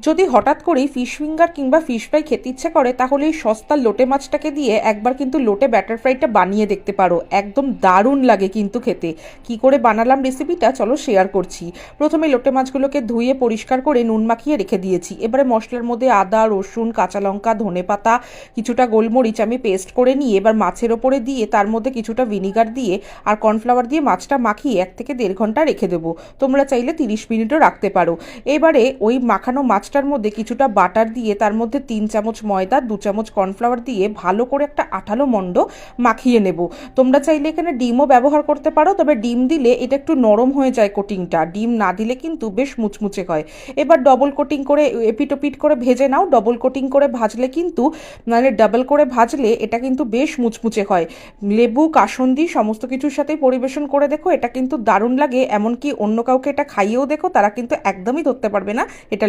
যদি হঠাৎ করেই ফিশ ফিঙ্গার কিংবা ফিশ ফ্রাই খেতে ইচ্ছে করে তাহলে এই সস্তার লোটে মাছটাকে দিয়ে একবার কিন্তু লোটে ব্যাটার ফ্রাইটা বানিয়ে দেখতে পারো। একদম দারুণ লাগে কিন্তু খেতে। কি করে বানালাম রেসিপিটা চলো শেয়ার করছি। প্রথমে লোটে মাছগুলোকে ধুয়ে পরিষ্কার করে নুন মাখিয়ে রেখে দিয়েছি। এবারে মশলার মধ্যে আদা, রসুন, কাঁচা লঙ্কা, ধনেপাতা, কিছুটা গোলমরিচ আমি পেস্ট করে নিয়ে এবার মাছের ওপরে দিয়ে তার মধ্যে কিছুটা ভিনিগার দিয়ে আর কর্নফ্লাওয়ার দিয়ে মাছটা মাখিয়ে 1 থেকে 1.5 ঘন্টা রেখে দেবো। তোমরা চাইলে 30 মিনিটও রাখতে পারো। এবারে ওই মাখানো মাছটার মধ্যে কিছুটা বাটার দিয়ে তার মধ্যে 3 চামচ ময়দা, 2 চামচ কর্নফ্লাওয়ার দিয়ে ভালো করে একটা আঠালো মণ্ড মাখিয়ে নেব। তোমরা চাইলে এখানে ডিমও ব্যবহার করতে পারো, তবে ডিম দিলে এটা একটু নরম হয়ে যায় কোটিংটা, ডিম না দিলে কিন্তু বেশ মুচমুচে হয়। এবার ডবল কোটিং করে এপিট ওপিট করে ভেজে নাও। ডবল কোটিং করে ভাজলে কিন্তু মানে ডাবল করে ভাজলে এটা কিন্তু বেশ মুচমুচে হয়। লেবু, কাসুন্দি সমস্ত কিছুর সাথেই পরিবেশন করে দেখো, এটা কিন্তু দারুণ লাগে। এমনকি অন্য কাউকে এটা খাইয়েও দেখো, তারা কিন্তু একদমই ধরতে পারবে না এটা